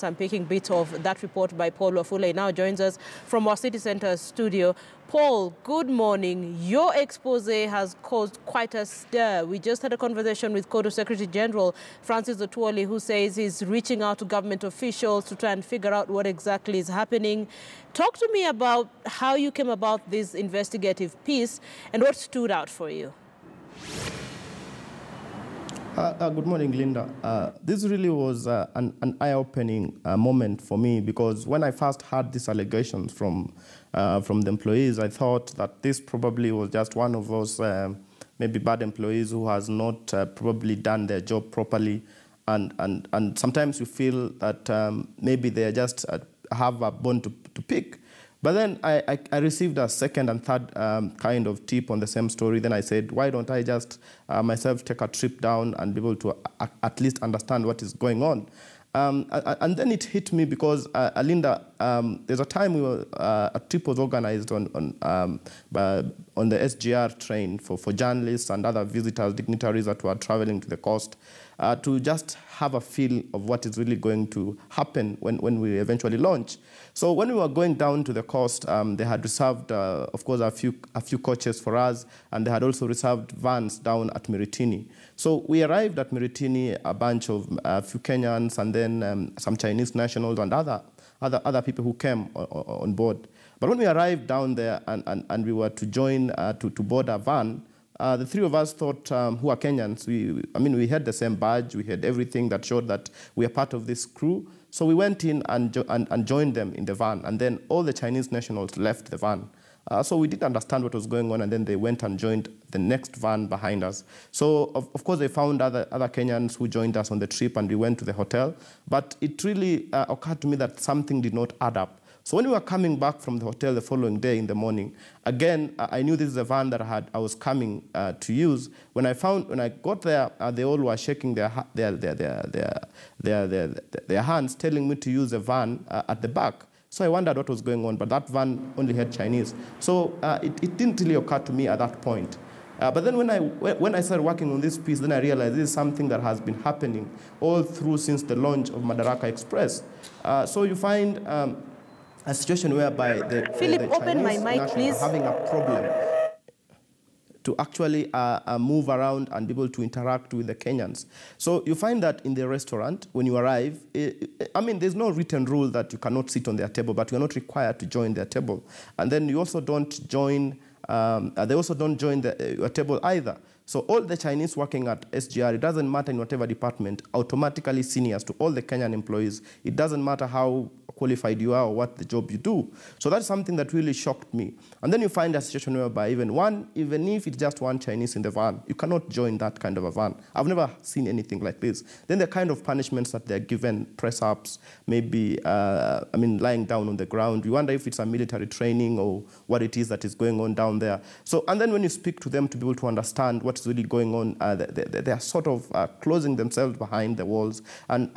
I'm picking bits of that report by Paul Wafula. He now joins us from our city center studio. Paul, good morning. Your expose has caused quite a stir. We just had a conversation with Kodo Secretary General Francis Otuoli, who says he's reaching out to government officials to try and figure out what exactly is happening. Talk to me about how you came about this investigative piece and what stood out for you. Good morning, Linda. This really was an eye-opening moment for me, because when I first heard these allegations from the employees, I thought that this probably was just one of those maybe bad employees who has not probably done their job properly, and sometimes you feel that maybe they just have a bone to pick. But then I received a second and third kind of tip on the same story. Then I said, why don't I just myself take a trip down and be able to at least understand what is going on? And then it hit me because, Linda, there's a time a trip was organized on the SGR train for journalists and other visitors, dignitaries that were traveling to the coast, to just have a feel of what is really going to happen when we eventually launch. So when we were going down to the coast, they had reserved, of course, a few coaches for us, and they had also reserved vans down at Miritini. So we arrived at Miritini, a bunch of a few Kenyans, and then some Chinese nationals and other people who came on board. But when we arrived down there and we were to join to board a van, the three of us thought, who are Kenyans, we had the same badge, we had everything that showed that we are part of this crew. So we went in and joined them in the van, and then all the Chinese nationals left the van. So we didn't understand what was going on, and then they went and joined the next van behind us. So of course they found other Kenyans who joined us on the trip, and we went to the hotel. But it really occurred to me that something did not add up. So when we were coming back from the hotel the following day in the morning, again, I knew this is a van that I was coming to use. When I got there, they all were shaking their hands, telling me to use a van at the back. So I wondered what was going on, but that van only had Chinese. So it didn't really occur to me at that point. But then when I started working on this piece, then I realized this is something that has been happening all through since the launch of Madaraka Express. So you find a situation whereby the open my Chinese mic, please. Are having a problem to actually move around and be able to interact with the Kenyans. So you find that in the restaurant, when you arrive, there's no written rule that you cannot sit on their table, but you're not required to join their table. And then you also don't join, they also don't join your table either. So all the Chinese working at SGR, it doesn't matter in whatever department, automatically seniors to all the Kenyan employees. It doesn't matter how qualified you are or what the job you do. So that's something that really shocked me. And then you find a situation whereby even if it's just one Chinese in the van, you cannot join that kind of a van. I've never seen anything like this. Then the kind of punishments that they're given, press-ups, maybe, lying down on the ground. You wonder if it's a military training or what it is that is going on down there. So, and then when you speak to them to be able to understand what's really going on, they are sort of closing themselves behind the walls, and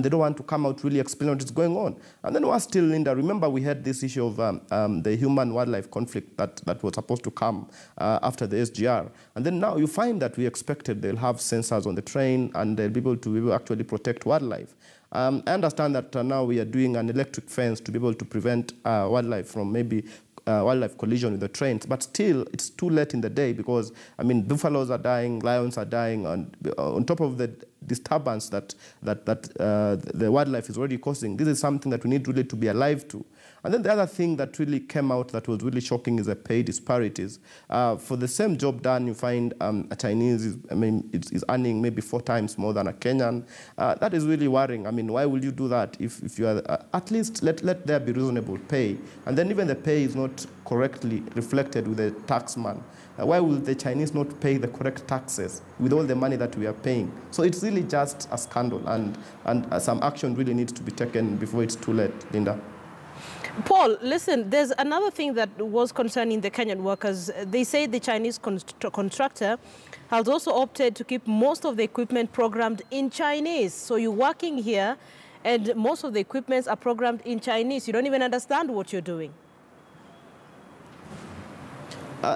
they don't want to come out really explain what is going on. And then was still, Linda, remember we had this issue of the human-wildlife conflict that was supposed to come after the SGR. And then now you find that we expected they'll have sensors on the train and they'll be able to actually protect wildlife. I understand that now we are doing an electric fence to be able to prevent wildlife from maybe wildlife collision with the trains, but still it's too late in the day because, buffaloes are dying, lions are dying, and on top of the disturbance that the wildlife is already causing, this is something that we need really to be alive to. And then the other thing that really came out that was really shocking is the pay disparities. For the same job done, you find a Chinese is earning maybe 4 times more than a Kenyan. That is really worrying. Why will you do that if you are, at least let there be reasonable pay. And then even the pay is not correctly reflected with the taxman. Why will the Chinese not pay the correct taxes with all the money that we are paying? So it's really just a scandal, and some action really needs to be taken before it's too late, Linda. Paul, listen, there's another thing that was concerning the Kenyan workers. They say the Chinese contractor has also opted to keep most of the equipment programmed in Chinese. So you're working here and most of the equipments are programmed in Chinese. You don't even understand what you're doing.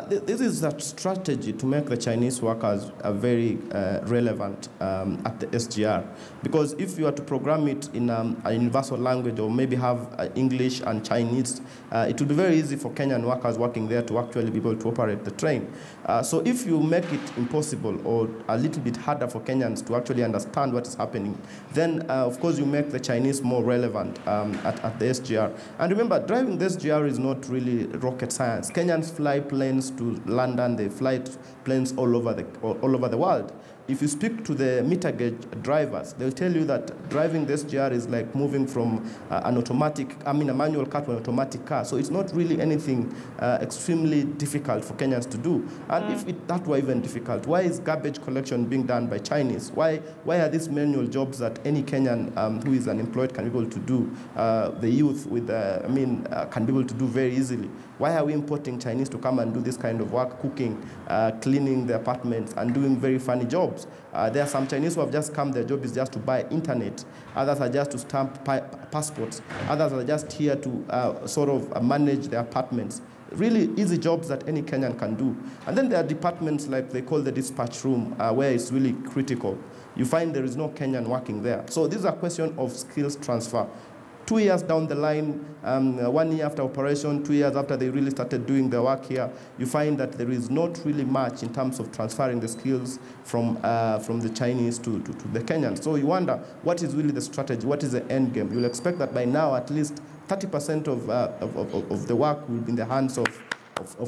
This is a strategy to make the Chinese workers very relevant at the SGR. Because if you are to program it in a universal language or maybe have English and Chinese, it will be very easy for Kenyan workers working there to actually be able to operate the train. So if you make it impossible or a little bit harder for Kenyans to actually understand what is happening, then of course you make the Chinese more relevant at the SGR. And remember, driving the SGR is not really rocket science. Kenyans fly planes to London, they fly planes all over the world. If you speak to the meter gauge drivers, they'll tell you that driving the SGR is like moving from a manual car to an automatic car. So it's not really anything extremely difficult for Kenyans to do. And if that were even difficult, why is garbage collection being done by Chinese? Why are these manual jobs that any Kenyan who is unemployed can be able to do, the youth with, can be able to do very easily? Why are we importing Chinese to come and do this kind of work, cooking, cleaning the apartments, and doing very funny jobs? There are some Chinese who have just come, their job is just to buy internet. Others are just to stamp passports. Others are just here to manage their apartments. Really easy jobs that any Kenyan can do. And then there are departments like they call the dispatch room, where it's really critical. You find there is no Kenyan working there. So this is a question of skills transfer. 2 years down the line, 1 year after operation, 2 years after they really started doing their work here, you find that there is not really much in terms of transferring the skills from the Chinese to the Kenyans. So you wonder, what is really the strategy? What is the end game? You'll expect that by now, at least 30% of the work will be in the hands of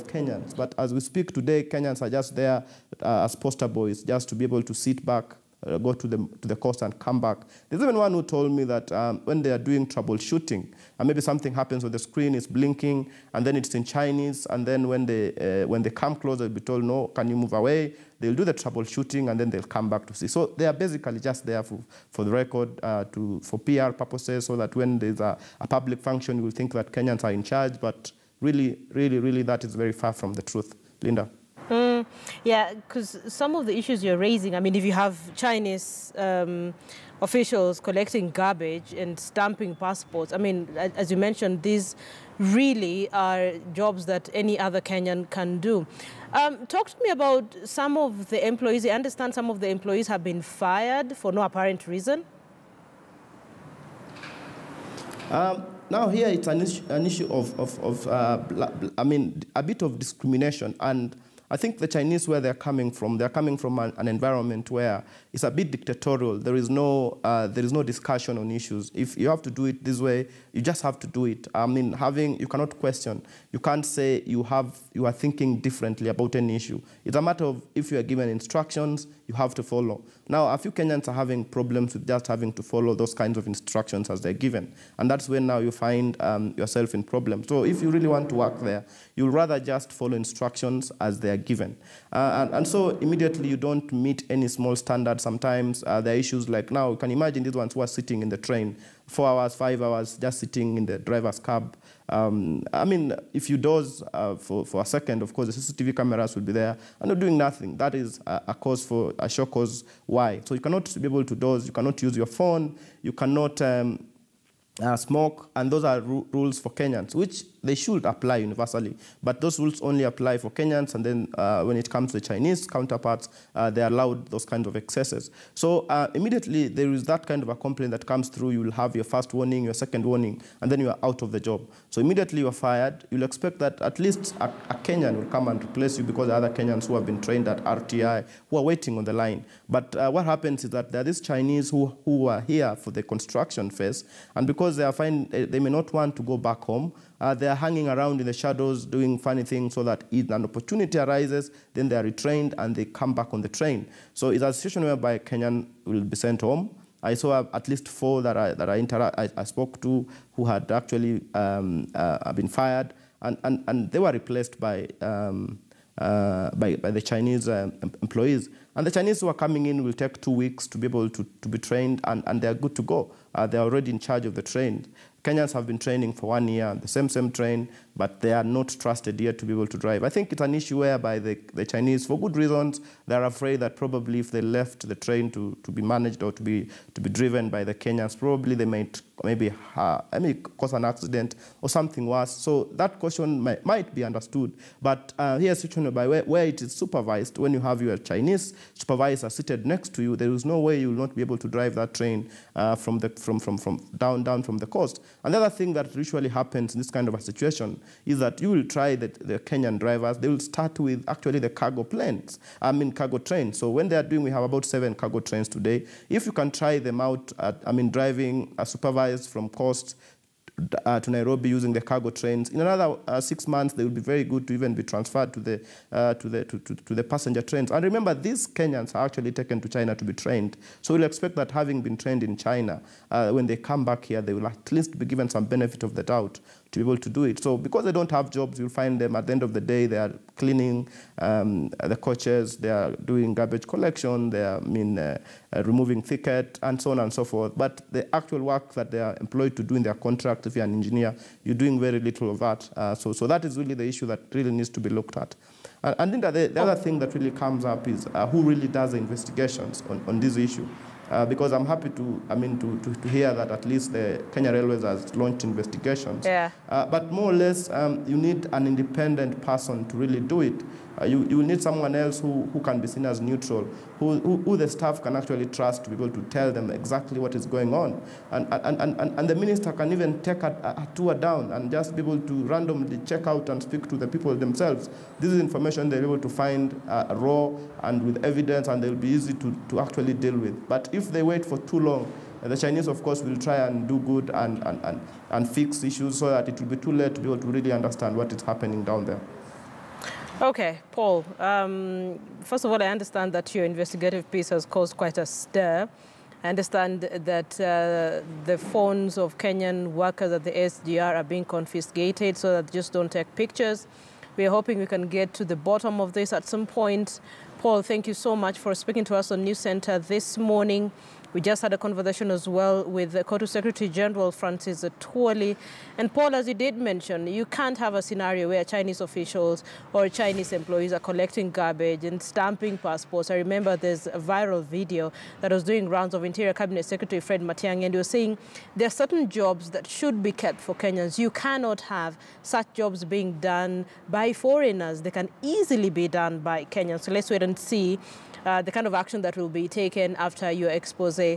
Kenyans. But as we speak today, Kenyans are just there as poster boys, just to be able to sit back, go to the coast and come back. There's even one who told me that when they are doing troubleshooting, and maybe something happens on the screen, it's blinking, and then it's in Chinese, and then when they come close, they'll be told, no, can you move away? They'll do the troubleshooting, and then they'll come back to see. So they are basically just there for the record, for PR purposes, so that when there's a public function, you will think that Kenyans are in charge, but really, really, really, that is very far from the truth. Linda? Yeah, because some of the issues you're raising, I mean, if you have Chinese officials collecting garbage and stamping passports, I mean, as you mentioned, these really are jobs that any other Kenyan can do. Talk to me about some of the employees. I understand some of the employees have been fired for no apparent reason. Now here it's an issue of a bit of discrimination, and I think the Chinese, where they're coming from an environment where it's a bit dictatorial. There is no discussion on issues. If you have to do it this way, you just have to do it. I mean, you cannot question. You can't say you are thinking differently about any issue. It's a matter of, if you are given instructions, you have to follow. Now, a few Kenyans are having problems with just having to follow those kinds of instructions as they're given. And that's when now you find yourself in problems. So if you really want to work there, you'll rather just follow instructions as they're given. And so immediately you don't meet any small standards. Sometimes there are issues like, now you can imagine these ones who are sitting in the train 4 hours, 5 hours, just sitting in the driver's cab. I mean, if you doze for a second, of course, the CCTV cameras will be there, and you're doing nothing. That is a sure cause why. So you cannot be able to doze, you cannot use your phone, you cannot smoke, and those are rules for Kenyans, which they should apply universally. But those rules only apply for Kenyans, and then when it comes to the Chinese counterparts, they're allowed those kinds of excesses. So immediately there is that kind of a complaint that comes through. You will have your first warning, your second warning, and then you are out of the job. So immediately you are fired. You'll expect that at least a Kenyan will come and replace you, because there are other Kenyans who have been trained at RTI who are waiting on the line. But what happens is that there are these Chinese who are here for the construction phase, and because they may not want to go back home, they are hanging around in the shadows doing funny things, so that if an opportunity arises, then they are retrained and they come back on the train. So it's a situation whereby a Kenyan will be sent home. I saw at least 4 that I spoke to who had actually been fired, and they were replaced by the Chinese employees. And the Chinese who are coming in will take 2 weeks to be able to be trained, and they're good to go. They're already in charge of the train. Kenyans have been training for 1 year, the same train, but they are not trusted yet to be able to drive. I think it's an issue whereby the Chinese, for good reasons, they're afraid that probably if they left the train to be managed or to be driven by the Kenyans, probably they might maybe cause an accident or something worse. So that question might be understood. But here's a situation by where it is supervised. When you have your Chinese supervisor seated next to you, there is no way you will not be able to drive that train from down from the coast. Another thing that usually happens in this kind of a situation is that you will try the Kenyan drivers. They will start with actually the cargo planes, cargo trains. So when they are doing, we have about 7 cargo trains today. If you can try them out, driving supervised from coast to Nairobi using the cargo trains, in another 6 months they will be very good to even be transferred to the passenger trains. And remember, these Kenyans are actually taken to China to be trained. So we'll expect that having been trained in China, when they come back here, they will at least be given some benefit of the doubt to be able to do it. So because they don't have jobs, you'll find them at the end of the day, they are cleaning the coaches, they are doing garbage collection, they are removing thicket, and so on and so forth. But the actual work that they are employed to do in their contract, if you're an engineer, you're doing very little of that. So that is really the issue that really needs to be looked at. And then the other thing that really comes up is who really does the investigations on this issue. Because I'm happy to hear that at least the Kenya Railways has launched investigations. Yeah. But more or less, you need an independent person to really do it. You will need someone else who can be seen as neutral, who the staff can actually trust to be able to tell them exactly what is going on. And the minister can even take a tour down and just be able to randomly check out and speak to the people themselves. This is information they'll be able to find raw and with evidence, and they'll be easy to actually deal with. But if they wait for too long, the Chinese, of course, will try and do good and fix issues so that it will be too late to be able to really understand what is happening down there. Okay, Paul, first of all, I understand that your investigative piece has caused quite a stir. I understand that the phones of Kenyan workers at the SGR are being confiscated so that they just don't take pictures. We are hoping we can get to the bottom of this at some point. Paul, thank you so much for speaking to us on News Center this morning. We just had a conversation as well with the COTU Secretary General Francis Atwoli. And Paul, as you did mention, you can't have a scenario where Chinese officials or Chinese employees are collecting garbage and stamping passports. I remember there's a viral video that was doing rounds of Interior Cabinet Secretary Fred Matiang'i, and he was saying there are certain jobs that should be kept for Kenyans. You cannot have such jobs being done by foreigners. They can easily be done by Kenyans. So let's wait and see the kind of action that will be taken after your expose